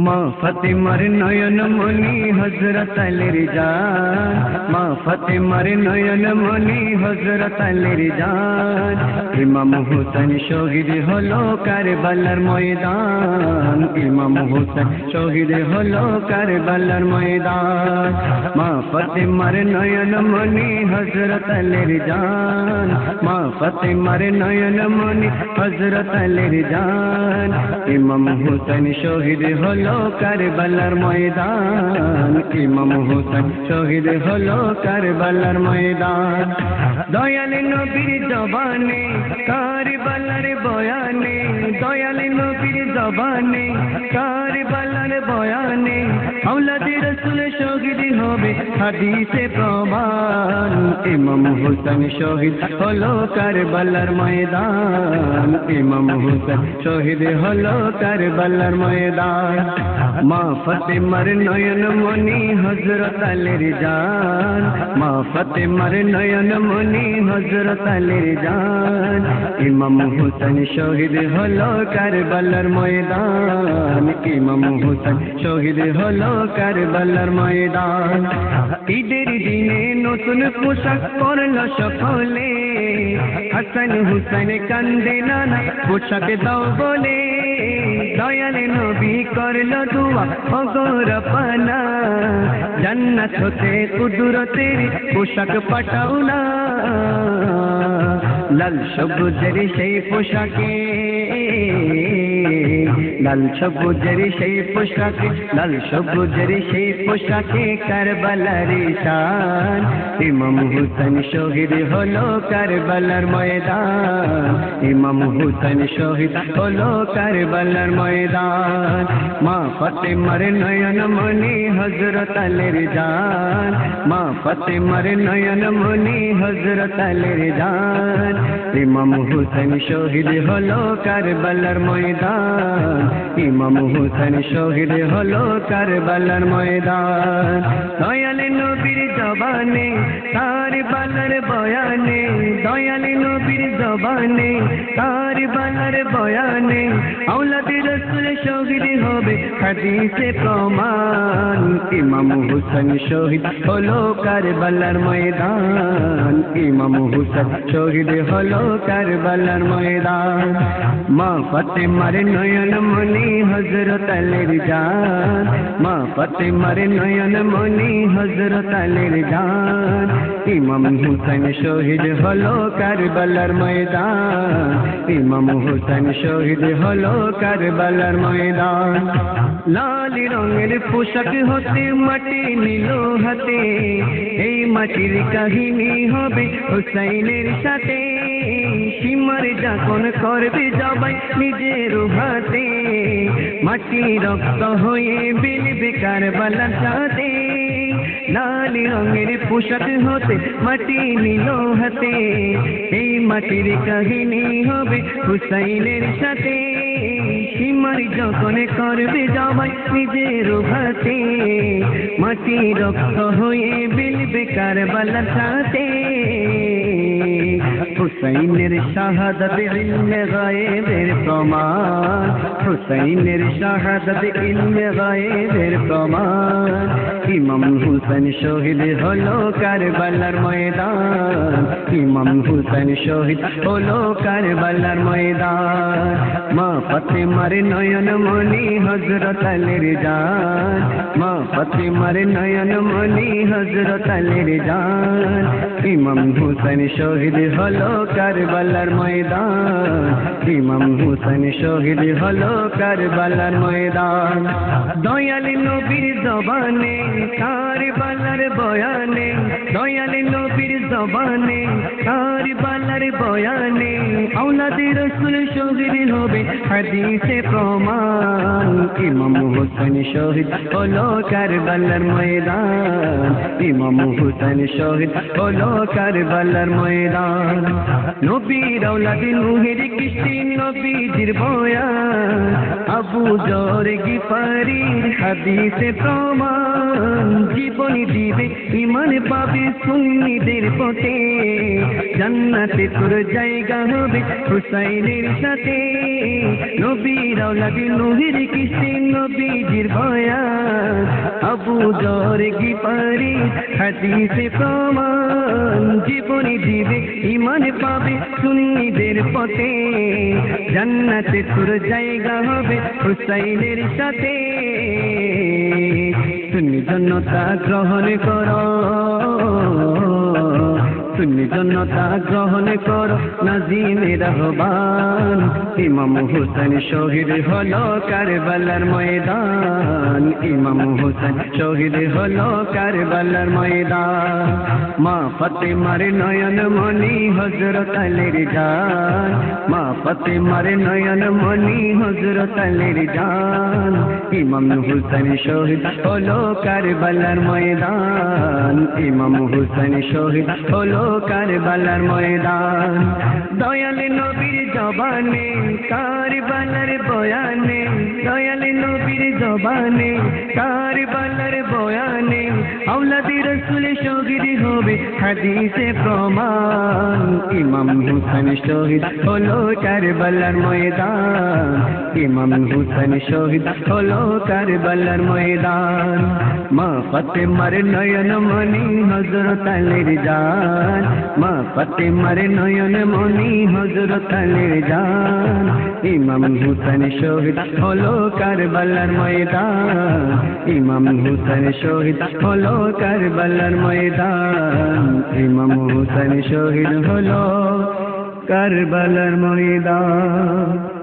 মা ফাতেমার নয়ন মনি হযরত আলীর জান, মা ফাতেমার নয়ন মনি হযরত আলীর জান। ইমাম হোসেন শহীদ হলো কারবালার ময়দান, ইমাম হোসেন শহীদ হলো কারবালার ময়দান। মা ফাতেমার নয়ন মনি হযরত আলীর জান, মা ফাতেমার নয়ন মনি হযরত আলীর জান। ইমাম হোসেন শহীদ হলো কারবালার ময়দান, ইমাম হোসেন শহীদ হলো কারবালার ময়দান। দয়াল নবীর জবানে কারবালার বয়ানে, দয়াল নবীর জবানে কারবালার বয়ানে আওলাদে রাসূল শহীদ হবে হাদিসে প্রমাণ। ইমাম হোসেন শহীদ হলো কারবালার ময়দান, ইমাম হোসেন শহীদ হলো কারবালার ময়দান। মা ফাতেমার নয়ন মনি হযরত আলীর জান, মা ফাতেমার নয়ন মনি হযরত আলীর জান। ইমাম হোসেন শহীদ হলো কারবালার ময়দান, ইমাম হোসেন শহীদ হলো কারবালার ময়দান। ঈদের দিনে নতুন পোশাক পরলো সকলে, হাসান হুসেন কান্দে নানা পোশাক দাও বলে। দয়াল নবী করলো দুয়া ওগো পানা, জান্নাত হতে কুদরতের পোশাক পাঠাও না। লাল সবুজের সেই পোশাকে, লাল সবুজের সেই পোশাকে, লাল সবুজের সেই পোশাকে কারবালার শান। ইমাম হোসেন শহীদ হলো কারবালার ময়দান, ইমাম হোসেন শহীদ হলো কারবালার ময়দান। মা ফাতেমার নয়ন মনি হযরত আলীর জান, মা ফাতেমার নয়ন মনি হযরত আলীর জান। ইমাম হোসেন শহীদ হলো কারবালার ময়দান, ইমাম হোসেন শহীদ হলো কারবালার ময়দান। দয়াল নবীর জবানে কারবালার বয়ানে, দয়াল নবীর জবানে কারবালার বয়ানে আওলাদে রাসূল শহীদ হবে হাদিসে প্রমাণ। ইমাম হোসেন শহীদ হলো কারবালার ময়দান, ইমাম হোসেন শহীদ হলো কারবালার ময়দান। মা ফাতেমার নয়ন মনি হযরত আলীর জান, মা ফাতেমার নয়ন মনি হযরত আলীর জান। ইমাম হোসেন শহীদ হলো কারবালার ময়দান, ইমাম হোসেন শহীদ হলো কারবালার ময়দান। লাল রঙের পোশাক হতে মাটি নিল হাতে, এই মাটির কাহিনী হবে হুসাইনের সাথে। সীমার যখন করবে জবাই নিজের হাতে, মাটি রক্ত হয়ে বিলবে কারবালার সাথে। লাল রঙের পোশাক হতে মাটি নিল হাতে, এই মাটির কাহিনী হবে হুসাইনের সাথে। সীমার যখন করবে জবাই নিজের হাতে, মাটি রক্ত হয়ে বিলবে কারবালার সাথে। হুসাইনের শাহাদাত ইলমে গায়েবের প্রমাণ, হুসাইনের শাহাদাত ইলমে গায়েবের প্রমাণ। ইমাম হোসেন শহীদ হলো কারবালার ময়দান, ইমাম হোসেন শহীদ হলো কারবালার ময়দান। মা ফাতেমার নয়ন মনি হযরত আলীর জান, মা ফাতেমার নয়ন মনি হযরত আলীর জান। ইমাম হোসেন শহীদ হলো কারবালার ময়দান, ইমাম হোসেন শহীদ হলো কারবালার ময়দান। দয়াল নবীর জবানে কারবালার বয়ানে, দয়াল নবীর জবানে কারবালার বয়ানে আওলাদে রাসূল শহীদ হবে হাদিসে প্রমাণ। ইমাম হোসেন শহীদ হলো কারবালার ময়দান, ইমাম হোসেন শহীদ হলো কারবালার ময়দান। নবীর আওলাদ নূহের কিস্তি নবীজির বয়ান, আবু যর গিফারির হাদিসে প্রমাণ। জীবনী দিবে ঈমান পাবে সুন্নিদের পথে, জান্নাতে তোর জায়গা হবে হুসাইনের সাথে। আওলাদি নূহের কিসে নবীজির বয়ান আবু যর গিফারি হাদিসে প্রমাণ জীবনী দিবে ঈমান পাবে সুন্নিদের পথে জান্নাতে তোর জায়গা হবে হুসাইনের সাথে সুন্নি জনতা গ্রহণ করো সুন্নি জনতা গ্রহণ করো নাজিমের আহ্বান ইমাম হুসেন শহীদ হলো কারবালার ময়দান ইমাম হুসেন শহীদ হলো কারবালার ময়দান মা ফাতেমার নয়ন মনি হযরত আলীর জান মা ফাতেমার নয়ন মনি হযরত আলীর জান ইমাম হুসেন শহীদ হলো কারবালার ময়দান ইমাম হুসেন শহীদ হলো কারবালার ময়দান দয়াল নবীর জবানে কারবালার বয়ানে দয়াল নবীর জবানে কারবালার বয়ানে আওলাদি রাসূল শহীদ হবে হাদিসে প্রমাণ ইমাম হুসেন শহীদ হলো কারবালার ময়দান ইমাম হুসেন শহীদ হলো কারবালার ময়দান মা ফাতেমার নয়ন মনি হযরত আলীর জান মা ফাতেমার নয়ন মনি হযরত আলীর জান ইমাম হুসেন শহীদ হলো কারবালার ময়দান ইমাম হুসেন শহীদ হলো কারবালার ময়দান ইমাম হুসেন শহীদ হলো কারবালার ময়দান।